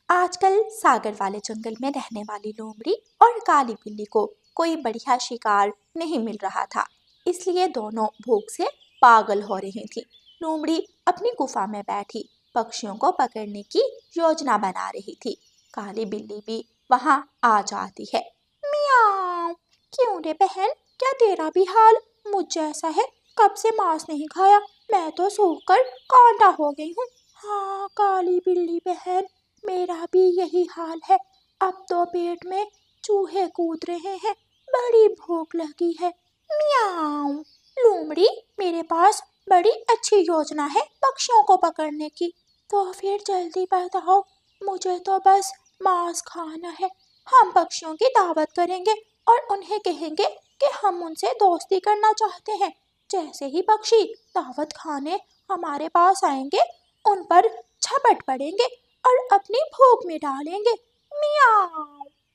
आजकल सागर वाले जंगल में रहने वाली लोमड़ी और काली बिल्ली को कोई बढ़िया शिकार नहीं मिल रहा था, इसलिए दोनों भूख से पागल हो रही थी। लोमड़ी अपनी गुफा में बैठी पक्षियों को पकड़ने की योजना बना रही थी। काली बिल्ली भी वहां आ जाती है। मियाओ, क्यों रे बहन, क्या तेरा भी हाल मुझ जैसा है? कब से मांस नहीं खाया, मैं तो सूख कर कांटा हो गई हूँ। हाँ काली बिल्ली बहन, मेरा भी यही हाल है। अब तो पेट में चूहे कूद रहे हैं, बड़ी भूख लगी है। मियाऊ। लोमड़ी, मेरे पास बड़ी अच्छी योजना है पक्षियों को पकड़ने की। तो फिर जल्दी बताओ, मुझे तो बस मांस खाना है। हम पक्षियों की दावत करेंगे और उन्हें कहेंगे कि हम उनसे दोस्ती करना चाहते हैं। जैसे ही पक्षी दावत खाने हमारे पास आएंगे, उन पर झपट पड़ेंगे और अपनी भूख मिटा लेंगे। मियाओ।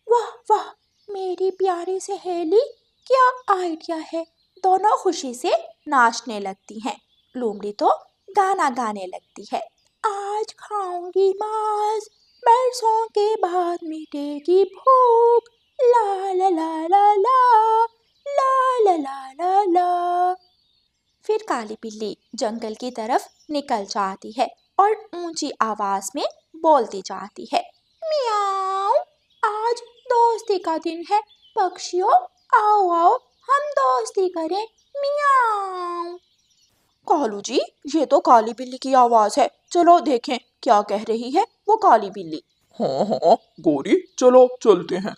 वाह वाह, मेरी प्यारी सहेली, क्या आइडिया है। दोनों खुशी से नाचने लगती हैं। लोमड़ी तो गाना गाने लगती है। आज खाऊंगी मांस, बरसों के बाद मिटेगी भूख। ला ला ला ला ला, ला ला ला ला ला। फिर काली बिल्ली जंगल की तरफ निकल जाती है और ऊंची आवाज में बोलती जाती है। मियाओ, आज दोस्ती का दिन है। पक्षियों, आओ आओ, हम दोस्ती करें। मियाओ। कालू जी, ये तो काली बिल्ली की आवाज है। चलो देखें क्या कह रही है वो काली बिल्ली। हाँ हाँ गौरी, चलो चलते हैं।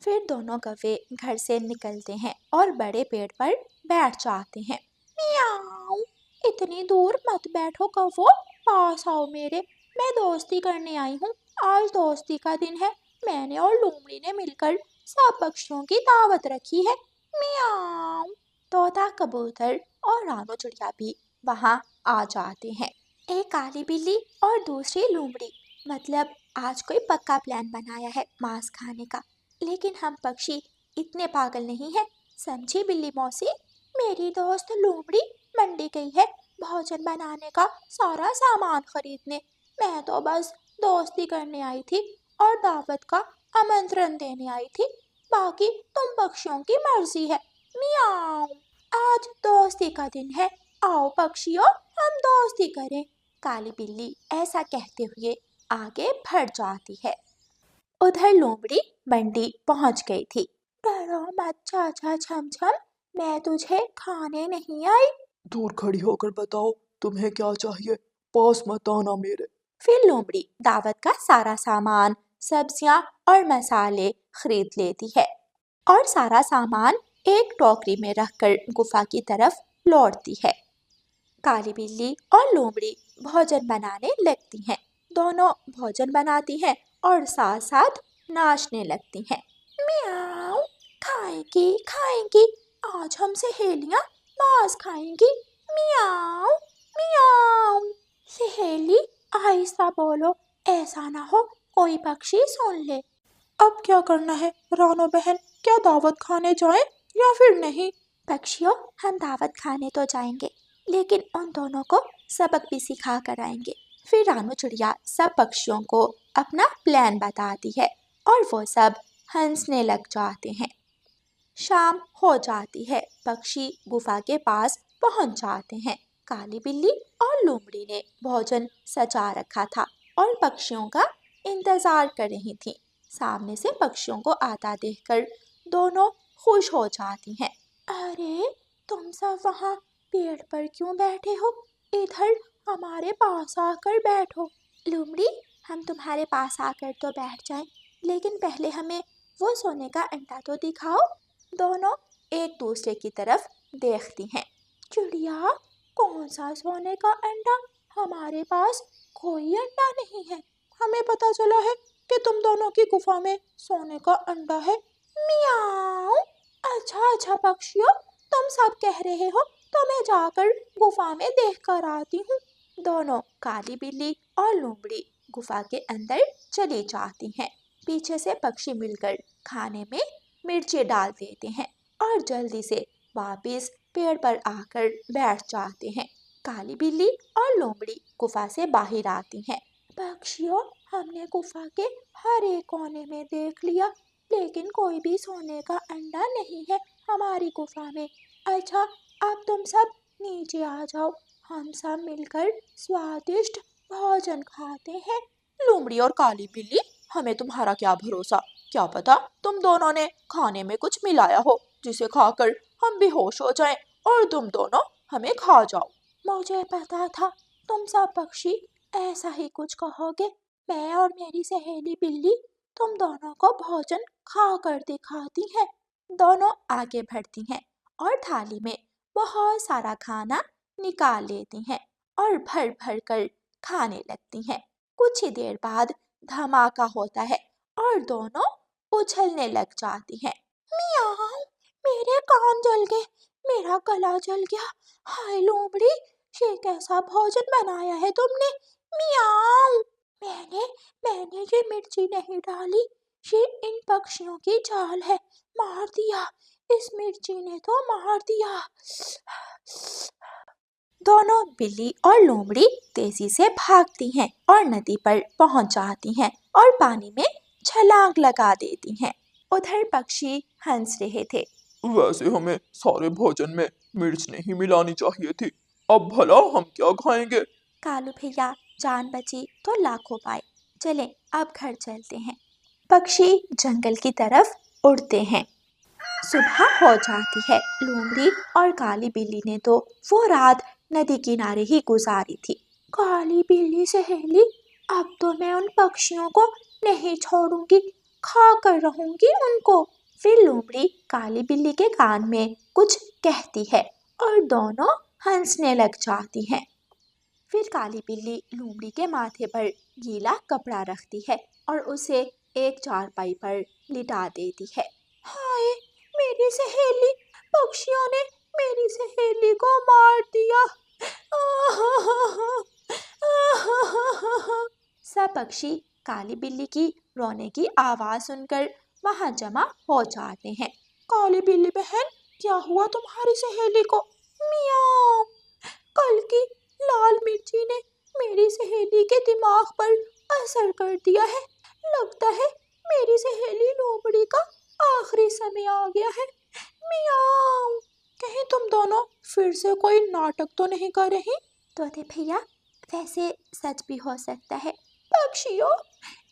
फिर दोनों कौवे घर से निकलते हैं और बड़े पेड़ पर बैठ जाते हैं। मियाओ। इतनी दूर मत बैठो कौवो, पास आओ मेरे। मैं दोस्ती करने आई हूँ। आज दोस्ती का दिन है। मैंने और लोमड़ी ने मिलकर सब पक्षियों की दावत रखी है। मियाओ। तोता, कबूतर और रानो चिड़िया भी वहाँ आ जाते हैं। एक काली बिल्ली और दूसरी लोमड़ी, मतलब आज कोई पक्का प्लान बनाया है मांस खाने का। लेकिन हम पक्षी इतने पागल नहीं हैं, समझी बिल्ली मौसी। मेरी दोस्त लोमड़ी मंडी गई है भोजन बनाने का सारा सामान खरीदने। मैं तो बस दोस्ती करने आई थी और दावत का आमंत्रण देने आई थी। बाकी तुम पक्षियों की मर्जी है। मियाओ। आज दोस्ती का दिन है, आओ पक्षियों, हम दोस्ती करें। काली बिल्ली ऐसा कहते हुए आगे बढ़ जाती है। उधर लोमड़ी मंडी पहुंच गई थी। डरो मत चाचा छम छम, मैं तुझे खाने नहीं आई। दूर खड़ी होकर बताओ तुम्हें क्या चाहिए, पास मत आना मेरे। फिर लोमड़ी दावत का सारा सामान, सब्जियां और मसाले खरीद लेती है और सारा सामान एक टोकरी में रखकर गुफा की तरफ लौटती है। काली बिल्ली और लोमड़ी भोजन बनाने लगती हैं। दोनों भोजन बनाती हैं और साथ साथ नाचने लगती हैं। मियाओ। खाएंगी खाएंगी, आज हम सहेलियां मांस खाएंगी। मियाओ मियाओ। सहेली, आहिस्ता बोलो, ऐसा ना हो कोई पक्षी सुन ले। अब क्या करना है रानो बहन, क्या दावत खाने जाएं या फिर नहीं? पक्षियों, हम दावत खाने तो जाएंगे, लेकिन उन दोनों को सबक भी सिखा कर आएंगे। फिर रानू चिड़िया सब पक्षियों को अपना प्लान बताती है और वो सब हंसने लग जाते हैं। शाम हो जाती है, पक्षी गुफा के पास पहुंच जाते हैं। काली बिल्ली और लोमड़ी ने भोजन सजा रखा था और पक्षियों का इंतजार कर रही थी। सामने से पक्षियों को आता देखकर दोनों खुश हो जाती हैं। अरे, तुम सब वहाँ पेड़ पर क्यों बैठे हो? इधर हमारे पास आकर बैठो। लोमड़ी, हम तुम्हारे पास आकर तो बैठ जाएं, लेकिन पहले हमें वो सोने का अंडा तो दिखाओ। दोनों एक दूसरे की तरफ देखती हैं। चिड़िया, कौन सा सोने का अंडा? हमारे पास कोई अंडा नहीं है। हमें पता चला है कि तुम दोनों की गुफा में सोने का अंडा है। मियाओ। अच्छा अच्छा पक्षियों, तुम सब कह रहे हो तो मैं जाकर गुफा में देख कर आती हूँ। दोनों काली बिल्ली और लोमड़ी गुफा के अंदर चली जाती हैं। पीछे से पक्षी मिलकर खाने में मिर्ची डाल देते हैं और जल्दी से वापस पेड़ पर आकर बैठ जाते हैं। काली बिल्ली और लोमड़ी गुफा से बाहर आती हैं। पक्षियों, हमने गुफा के हर एक कोने में देख लिया, लेकिन कोई भी सोने का अंडा नहीं है हमारी गुफा में। अच्छा, अब तुम सब नीचे आ जाओ, हम सब मिलकर स्वादिष्ट भोजन खाते हैं। लोमड़ी और काली बिल्ली, हमें तुम्हारा क्या भरोसा, क्या पता तुम दोनों ने खाने में कुछ मिलाया हो जिसे खाकर हम बेहोश हो जाएं और तुम दोनों हमें खा जाओ। मुझे पता था तुम सब पक्षी ऐसा ही कुछ कहोगे। मैं और मेरी सहेली बिल्ली तुम दोनों को भोजन खा कर दिखाती हैं। दोनों आगे बढ़ती हैं और थाली में बहुत सारा खाना निकाल लेती हैं और भर भर कर खाने लगती हैं। कुछ ही देर बाद धमाका होता है और दोनों उछलने लग जाती हैं। मियाओ, मेरे कान जल गए, मेरा गला जल गया। हाय लोमड़ी, ये कैसा भोजन बनाया है तुमने? मियाओ। मैंने मैंने ये मिर्ची नहीं डाली, ये इन पक्षियों की चाल है। मार दिया, इस मिर्ची ने तो मार दिया। दोनों बिल्ली और लोमड़ी तेजी से भागती हैं और नदी पर पहुंच जाती हैं और पानी में छलांग लगा देती हैं। उधर पक्षी हंस रहे थे। वैसे हमें सारे भोजन में मिर्च नहीं मिलानी चाहिए थी, अब भला हम क्या खाएंगे? कालू भैया, जान बची तो लाखों पाए, चलें अब घर चलते हैं। पक्षी जंगल की तरफ उड़ते हैं। सुबह हो जाती है। लोमड़ी और काली बिल्ली ने तो वो रात नदी किनारे ही गुजारी थी। काली बिल्ली सहेली, अब तो मैं उन पक्षियों को नहीं छोड़ूंगी, खा कर रहूंगी उनको। फिर लोमड़ी काली बिल्ली के कान में कुछ कहती है और दोनों हंसने लग जाती हैं। फिर काली बिल्ली लोमड़ी के माथे पर गीला कपड़ा रखती है और उसे एक चारपाई पर लिटा देती है। हाय, मेरी सहेली, पक्षियों ने मेरी सहेली को मार दिया। सब पक्षी काली बिल्ली की रोने की आवाज सुनकर वहां जमा हो जाते हैं। काली बिल्ली बहन, क्या हुआ तुम्हारी सहेली को? मियाओ, कल की लाल मिर्ची ने मेरी सहेली के दिमाग पर असर कर दिया है। लगता है मेरी सहेली लोमड़ी का आखिरी समय आ गया है। मियाओ। कहीं तुम दोनों फिर से कोई नाटक तो नहीं कर रही? तोते भैया, वैसे सच भी हो सकता है। पक्षियों,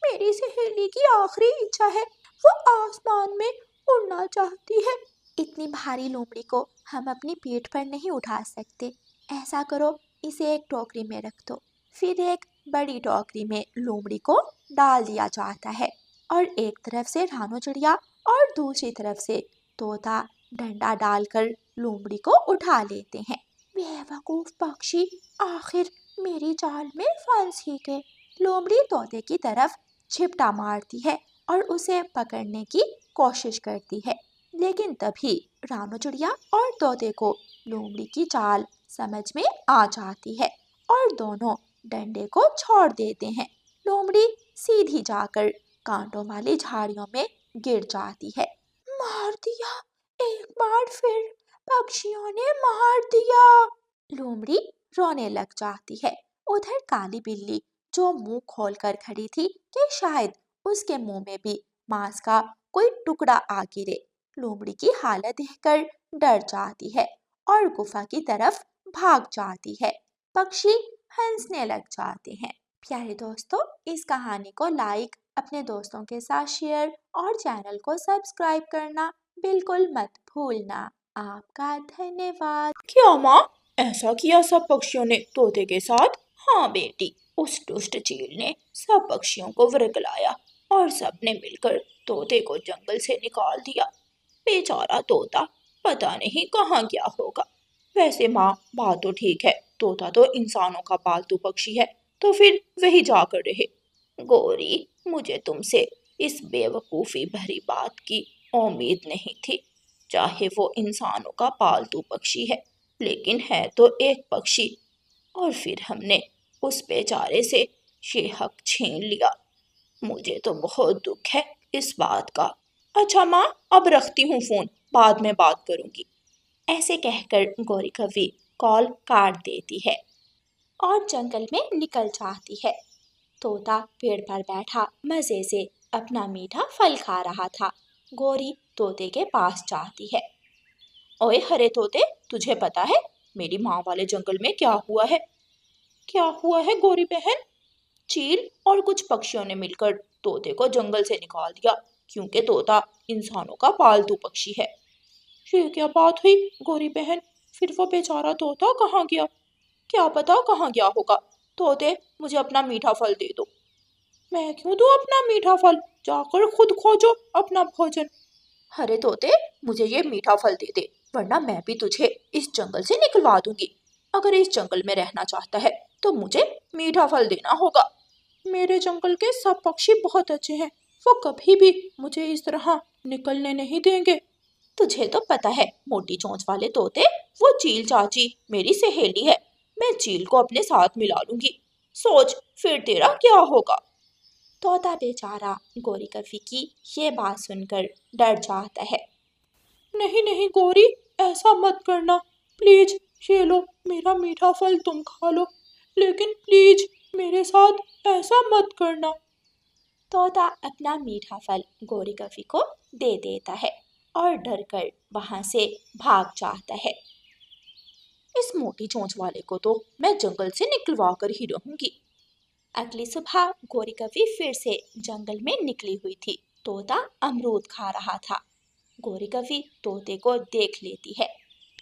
मेरी सहेली की आखिरी इच्छा है, वो आसमान में उड़ना चाहती है। इतनी भारी लोमड़ी को हम अपनी पीठ पर नहीं उठा सकते। ऐसा करो, इसे एक टोकरी में रख दो। फिर एक बड़ी टोकरी में लोमड़ी को डाल दिया जाता है और एक तरफ से रानो चिड़िया और दूसरी तरफ से तोता डंडा डालकर लोमड़ी को उठा लेते हैं। बेवकूफ पक्षी, आखिर मेरी जाल में फंस ही गए। लोमड़ी तोते की तरफ झिपटा मारती है और उसे पकड़ने की कोशिश करती है, लेकिन तभी रानो चिड़िया और तोते को लोमड़ी की चाल समझ में आ जाती है और दोनों डंडे को छोड़ देते हैं। लोमड़ी सीधी जाकर कांटों वाली झाड़ियों में गिर जाती है। मार दिया, एक बार फिर पक्षियों ने मार दिया। लोमड़ी रोने लग जाती है। उधर काली बिल्ली, जो मुंह खोलकर खड़ी थी कि शायद उसके मुंह में भी मांस का कोई टुकड़ा आ गिरे, लोमड़ी की हालत देखकर डर जाती है और गुफा की तरफ भाग जाती है। पक्षी हंसने लग जाते हैं। प्यारे दोस्तों, इस कहानी को लाइक, अपने दोस्तों के साथ शेयर और चैनल को सब्सक्राइब करना बिल्कुल मत भूलना। आपका धन्यवाद। क्या माँ, ऐसा किया सब पक्षियों ने तोते के साथ? हाँ बेटी, उस दुष्ट चील ने सब पक्षियों को वरगलाया और सबने मिलकर तोते को जंगल से निकाल दिया। बेचारा तोता पता नहीं कहाँ गया होगा। वैसे माँ, बात तो ठीक है, तोता तो इंसानों का पालतू पक्षी है, तो फिर वही जाकर रहे। गौरी, मुझे तुमसे इस बेवकूफ़ी भरी बात की उम्मीद नहीं थी। चाहे वो इंसानों का पालतू पक्षी है, लेकिन है तो एक पक्षी, और फिर हमने उस बेचारे से ये हक छीन लिया। मुझे तो बहुत दुख है इस बात का। अच्छा माँ, अब रखती हूँ फोन, बाद में बात करूंगी। ऐसे कहकर गौरी कौवी कॉल काट देती है और जंगल में निकल जाती है। तोता पेड़ पर बैठा मजे से अपना मीठा फल खा रहा था। गोरी तोते के पास जाती है। ओए हरे तोते, तुझे पता है मेरी माँ वाले जंगल में क्या हुआ है? क्या हुआ है गोरी बहन? चील और कुछ पक्षियों ने मिलकर तोते को जंगल से निकाल दिया, क्योंकि तोता इंसानों का पालतू पक्षी है। ये क्या बात हुई गोरी बहन? फिर वो बेचारा तोता कहाँ गया? क्या पता कहाँ गया होगा। तोते, मुझे अपना मीठा फल दे दो। मैं क्यों दूं अपना मीठा फल? जाकर खुद खोजो अपना भोजन। अरे तोते, मुझे ये मीठा फल दे दे, वरना मैं भी तुझे इस जंगल से निकलवा दूंगी। अगर इस जंगल में रहना चाहता है तो मुझे मीठा फल देना होगा। मेरे जंगल के सब पक्षी बहुत अच्छे हैं, वो कभी भी मुझे इस तरह निकलने नहीं देंगे। तुझे तो पता है मोटी चोंच वाले तोते, वो चील चाची मेरी सहेली है। मैं चील को अपने साथ मिला लूंगी। सोच फिर तेरा क्या होगा। तोता बेचारा गोरी कफी की ये बात सुनकर डर जाता है। नहीं नहीं गोरी, ऐसा मत करना प्लीज। ये लो मेरा मीठा फल, तुम खा लो, लेकिन प्लीज मेरे साथ ऐसा मत करना। तोता अपना मीठा फल गोरी कफी को दे देता है और डर कर वहां से भाग जाता है। इस मोटी चोंच वाले को तो मैं जंगल से निकलवा कर ही रहूंगी। अगली सुबह गोरी कफी फिर से जंगल में निकली हुई थी। तोता अमरूद खा रहा था। गोरी कफी तोते को देख लेती है।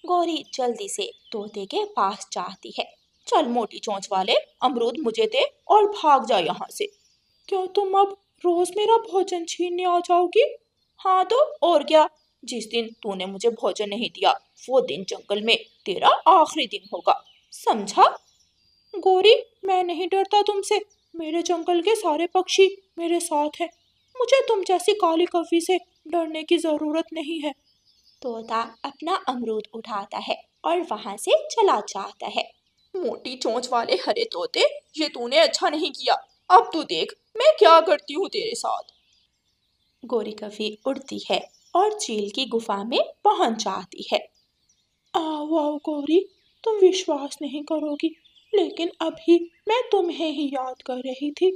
गोरी जल्दी से तोते के पास जाती है। चल मोटी चोंच वाले, अमरूद मुझे दे और भाग जा यहाँ से। क्या तुम अब रोज मेरा भोजन छीनने आ जाओगी? हाँ तो और क्या, जिस दिन तूने मुझे भोजन नहीं दिया वो दिन जंगल में तेरा आखिरी दिन होगा, समझा? गोरी, मैं नहीं डरता तुमसे। मेरे जंगल के सारे पक्षी मेरे साथ हैं। मुझे तुम जैसी काली कवि से डरने की जरूरत नहीं है। तोता अपना अमरूद उठाता है और वहां से चला जाता है। मोटी चोंच वाले हरे तोते, ये तूने अच्छा नहीं किया। अब तू देख मैं क्या करती हूँ तेरे साथ। गोरी कफी उड़ती है और चील की गुफा में पहुंच जाती है। आओ आओ गोरी, तुम विश्वास नहीं करोगी, लेकिन अभी मैं तुम्हें ही याद कर रही थी।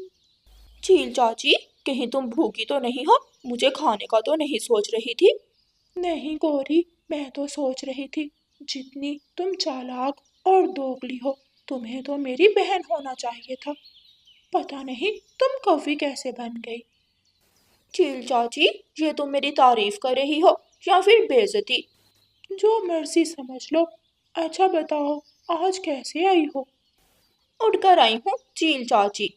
चील चाची, कहीं तुम भूखी तो नहीं हो? मुझे खाने का तो नहीं सोच रही थी? नहीं गोरी, मैं तो सोच रही थी जितनी तुम चालाक और दोगली हो, तुम्हें तो मेरी बहन होना चाहिए था। पता नहीं तुम कवि कैसे बन गई। चील चाची, ये तुम मेरी तारीफ कर रही हो या फिर बेइज्जती? जो मर्जी समझ लो। अच्छा बताओ, आज कैसे आई हो? उड़कर आई हूँ चील चाची।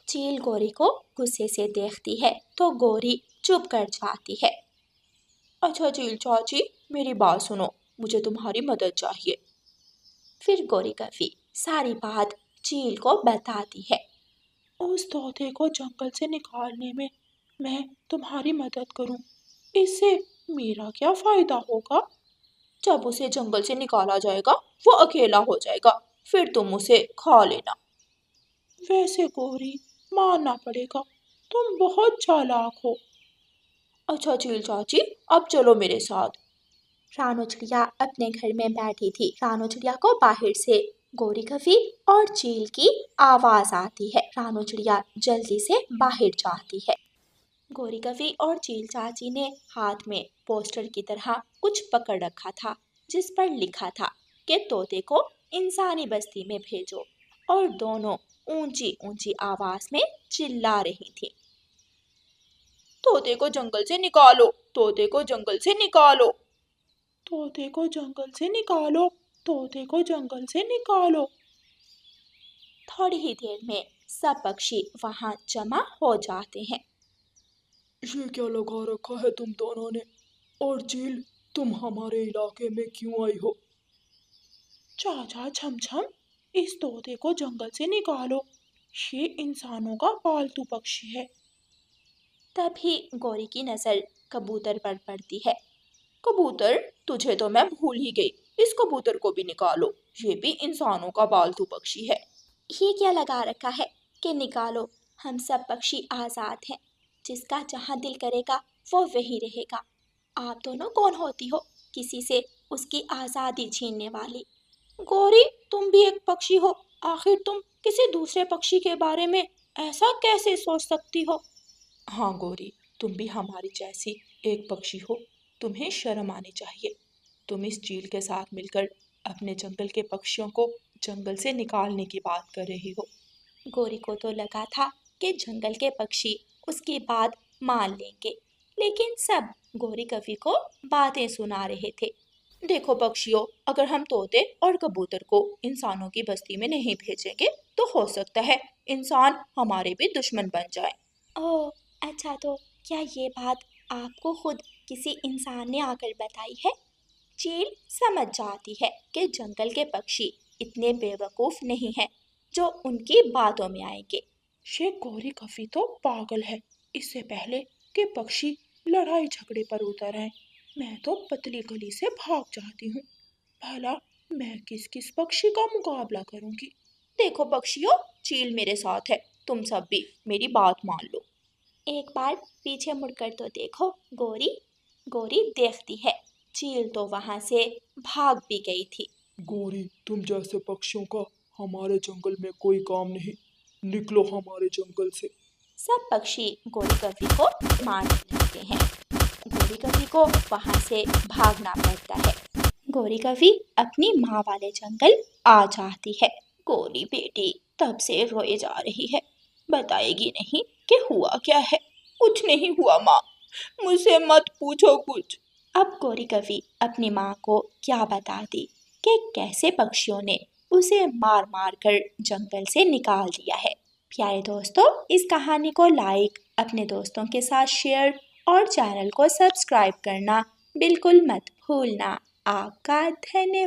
चील गोरी को गुस्से से देखती है तो गोरी चुप कर जाती है। अच्छा चील चाची, मेरी बात सुनो, मुझे तुम्हारी मदद चाहिए। फिर गोरी कफी सारी बात चील को बताती है। उस तोते को जंगल से निकालने में मैं तुम्हारी मदद करूं, इससे मेरा क्या फायदा होगा? जब उसे जंगल से निकाला जाएगा वो अकेला हो जाएगा, फिर तुम उसे खा लेना। वैसे गोरी, मानना पड़ेगा तुम बहुत चालाक हो। अच्छा चील चाची, अब चलो मेरे साथ। रानो चिड़िया अपने घर में बैठी थी। रानो चिड़िया को बाहर से गोरी कफी और चील की आवाज आती है। रानो चिड़िया जल्दी से बाहर जाती है। गोरी कफी और चील चाची ने हाथ में पोस्टर की तरह कुछ पकड़ रखा था, जिस पर लिखा था कि तोते को इंसानी बस्ती में भेजो, और दोनों ऊंची ऊंची आवाज में चिल्ला रही थी। तोते को जंगल से निकालो, तोते को जंगल से निकालो, तोते को जंगल से निकालो, तोते को जंगल से निकालो। थोड़ी ही देर में सब पक्षी वहां जमा हो जाते हैं। ये क्या लगा रखा है तुम दोनों ने? और चील, तुम हमारे इलाके में क्यों आई हो? चाचा छमछम, इस तोते को जंगल से निकालो, ये इंसानों का पालतू पक्षी है। तभी गोरी की नजर कबूतर पर पड़ती है। कबूतर, तुझे तो मैं भूल ही गई, इस कबूतर को भी निकालो, ये भी इंसानों का पालतू पक्षी है। ये क्या लगा रखा है कि निकालो? हम सब पक्षी आजाद हैं, जिसका जहां दिल करेगा वो वही रहेगा। आप दोनों कौन होती हो किसी से उसकी आजादी छीनने वाली? गोरी, तुम भी एक पक्षी हो, आखिर तुम किसी दूसरे पक्षी के बारे में ऐसा कैसे सोच सकती हो? हाँ गौरी, तुम भी हमारी जैसी एक पक्षी हो। तुम्हें शर्म आनी चाहिए। तुम इस चील के साथ मिलकर अपने जंगल के पक्षियों को जंगल से निकालने की बात कर रही हो। गोरी को तो लगा था कि जंगल के पक्षी उसकी बात मान लेंगे, लेकिन सब गोरी कवि को बातें सुना रहे थे। देखो पक्षियों, अगर हम तोते और कबूतर को इंसानों की बस्ती में नहीं भेजेंगे तो हो सकता है इंसान हमारे भी दुश्मन बन जाए। ओह, अच्छा, तो क्या ये बात आपको खुद किसी इंसान ने आकर बताई है? चील समझ जाती है कि जंगल के पक्षी इतने बेवकूफ नहीं हैं जो उनकी बातों में आएंगे। ये गौरी कवि तो पागल है। इससे पहले कि पक्षी लड़ाई झगड़े पर उतर आए, मैं तो पतली गली से भाग जाती हूँ। भला मैं किस किस पक्षी का मुकाबला करूंगी। देखो पक्षियों, चील मेरे साथ है, तुम सब भी मेरी बात मान लो। एक बार पीछे मुड़कर तो देखो गोरी। गोरी देखती है, चील तो वहां से भाग भी गई थी। गोरी, तुम जैसे पक्षियों का हमारे जंगल में कोई काम नहीं। निकलो हमारे जंगल से। सब पक्षी गोरी कवि को मारने लगते हैं। गोरी कवि को वहां से भागना पड़ता है। गोरी कवि अपनी माँ वाले जंगल आ जाती है। गोरी बेटी तब से रोए जा रही है, बताएगी नहीं कि हुआ क्या है। कुछ नहीं हुआ माँ, मुझसे मत पूछो कुछ। अब गोरी कवि अपनी माँ को क्या बताती कि कैसे पक्षियों ने उसे मार मार कर जंगल से निकाल दिया है। प्यारे दोस्तों, इस कहानी को लाइक, अपने दोस्तों के साथ शेयर और चैनल को सब्सक्राइब करना बिल्कुल मत भूलना। आपका धन्यवाद।